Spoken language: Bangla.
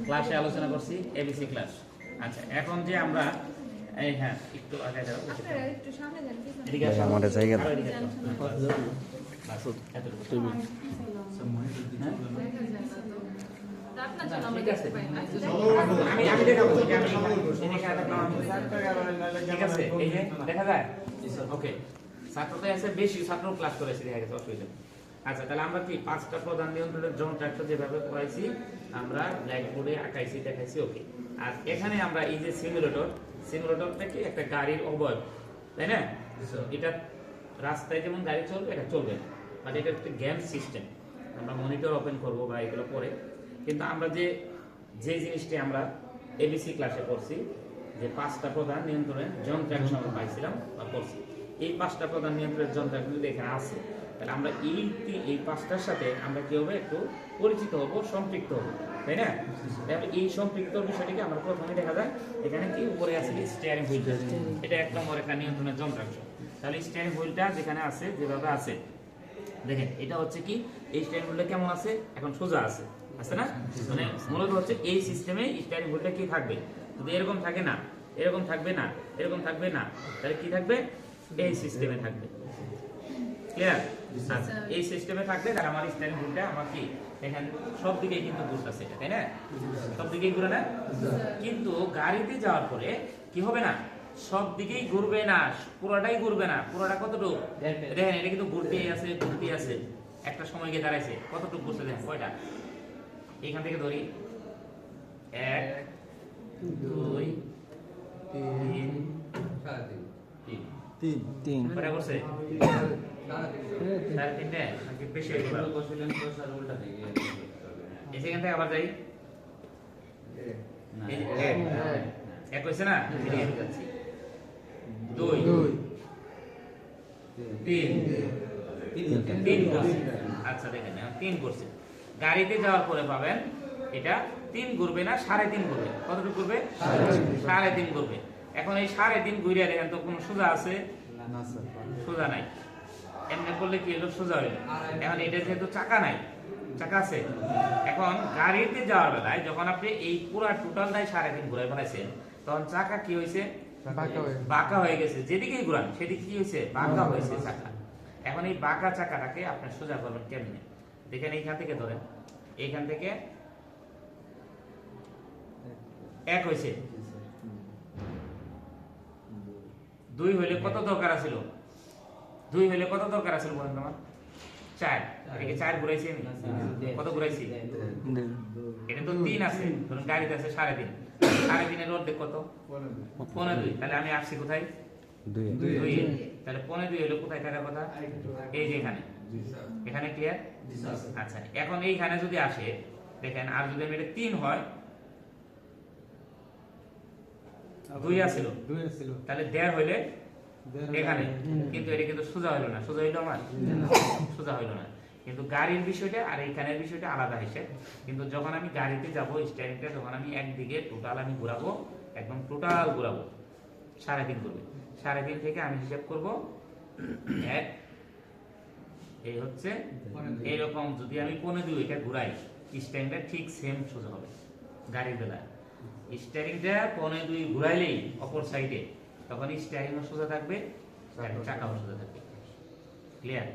ক্লাসে আলোচনা করছি এবিসি ক্লাস। আচ্ছা, এখন যে আমরা এই হ্যাঁ একটু আগে যাও, আপনারা একটু সামনে যান, পিছনে এদিকে আসো, আমাদের জায়গা আরো এদিকে আসো। বাস, এতটুকু। হ্যাঁ? আপনার না, জন্য আমরা ঠিক আছে। দেখতে পাই না। আমি দেখাবো যে আমি এদিকে দেখলাম আমি। ঠিক আছে, এই যে দেখা যায়। ওকে, ছাত্র তো আছে বেশি, ছাত্র ক্লাস করেছে, দেখা গেছে, অসুবিধা নেই। আচ্ছা, তাহলে আমরা কি পাঁচটা প্রধান নিয়ন্ত্রণের যন্ত্রাংশ যেভাবে পড়াইছি আমরা ব্ল্যাকবোর্ডে আঁকাইছি, দেখাইছি। ওকে, আর এখানে আমরা এই যে সিমুলেটরটা কি একটা গাড়ির অবয়ব, তাই না? এটা রাস্তায় যেমন গাড়ি চলবে এটা চলবে না, মানে এটা একটা গেম সিস্টেম। আমরা মনিটর ওপেন করব বা এগুলো পরে, কিন্তু আমরা যে জিনিসটি আমরা এবিসি ক্লাসে পড়ছি, যে পাঁচটা প্রধান নিয়ন্ত্রণের যন্ত্রাংশ আমরা পাইছিলাম বা পড়ছি, এই পাঁচটা প্রধান নিয়ন্ত্রণের যন্ত্রাংশ যদি এখানে আছে, তাহলে আমরা এই পাঁচটার সাথে আমরা কি হবে, একটু পরিচিত হব, সম্পৃক্ত হব, তাই না? তাহলে এই সম্পৃক্ত বিষয়টিকে আমরা প্রথমে দেখা যায় এখানে কি উপরে আছে স্টিয়ারিং হুইল, এটা এক নম্বর একটা নিয়ন্ত্রণের যন্ত্রাংশ। তাহলে স্টিয়ারিং হুইলটা যেখানে আছে, যেভাবে আছে দেখেন, এটা হচ্ছে কি এই স্টিয়ারিং হুইলটা কেমন আছে, এখন সোজা আছে, আছে না? মানে মূলত হচ্ছে এই সিস্টেমে স্টিয়ারিং হুইলটা কি থাকবে, যদি এরকম থাকে না, এরকম থাকবে না, এরকম থাকবে না, তাহলে কি থাকবে, এই সিস্টেমে থাকবে। ক্লিয়ার? আচ্ছা, এই সিস্টেমে থাকলে তার আমার স্টিয়ারিং হুইলটা আমার কি এখানে সব দিকেই কিন্তু ঘুরতেছে, এটা তাই না? সব দিকেই ঘুরে না? কিন্তু গাড়িতে যাওয়ার পরে কি হবে না, সব দিকেই ঘুরবে না, পুরোটাই ঘুরবে না। পুরোটা কতটুকু দেখেন, এটা কিন্তু ঘুরতেই আছে, একটা সময় গিয়ে দাঁড়াইছে, কতটুকু ঘুরছে দেখেন, কয়টা? এইখান থেকে ধরি 1 2 3 তিন কয়টা করছে? সাড়ে তিনটে নাকি বেশি হয়ে গেল? সেখান থেকে আবার যাই, এই যে এক হয়েছে না, এদিকে যাচ্ছি 2 3 করছে। আচ্ছা দেখেন, এখন 3 করছে। গাড়িতে যাওয়ার পরে পাবেন এটা 3 ঘুরবে না, 3.5 ঘুরবে। কতটুকু ঘুরবে? 3.5 ঘুরবে। এখন এই 3.5 ঘুরিয়ে দেখেন তো কোনো সোজা আছে? সোজা নাই। এমনি করলে কি হলো, সোজা হইলো। এখন এটা যেহেতু চাকা নাই, চাকা আছে, এখন গাড়িতে যাওয়ার বেলায় যখন আপনি এই পুরো টোটালটাই 3.5 ঘুরে ফেলাইছেন, তখন চাকা কি হয়েছে, বাঁকা হয়ে গেছে। যেদিকেই ঘুরান সেদিকে কি হয়েছে, বাঁকা হয়েছে চাকা। এখন এই বাঁকা চাকাটাকে আপনি সোজা করবেন কেমনে? দেখেন, এইখান থেকে ধরেন, এইখান থেকে 1 হয়েছে, 2 হইলে কত দরকার ছিল? 2 হইলে কত দরকার ছিল বলেন তোমার? 4। এদিকে 4 ঘুরাইছি আমি, কত ঘুরাইছি? এটা তো 3 আছে, ধরুন গাড়িতে আছে 3.5, 3.5 এর অর্ধেক কত? 15.2। তাহলে আমি আসছি কোথায়? 2। তাহলে 15.2 হলো কোথায় থাকার কথা? এই যে এখানে, এখানে ক্লিয়ার? আচ্ছা, এখন এইখানে যদি আসে দেখেন, আর যদি এটা 3 হয়, 2 আছিল, তাহলে 1.5 হইলে এখানে, কিন্তু এটা কিন্তু সোজা হইলো না। সোজা হইলো আমার? সোজা হইলো না। কিন্তু গাড়ির বিষয়টা আর এইখানের বিষয়টা আলাদা হিসেব। কিন্তু যখন আমি গাড়িতে যাব, স্টিয়ারিংটা যখন আমি একদিকে টোটাল আমি ঘুরাবো, একদম টোটাল ঘুরাবো, 3.5 ঘুরবে। 3.5 থেকে আমি হিসাব করব 1, এই হচ্ছে এইরকম। যদি আমি 15.2 এটা ঘুরাই, স্টিয়ারিংটা ঠিক সেম সোজা হবে। গাড়ির বেলায় স্টিয়ারিংটা 15.2 ঘুরাইলেই অপর সাইডে, তখন স্টিয়ারিংও সোজা থাকবে, চাকাও সোজা থাকবে। ক্লিয়ার?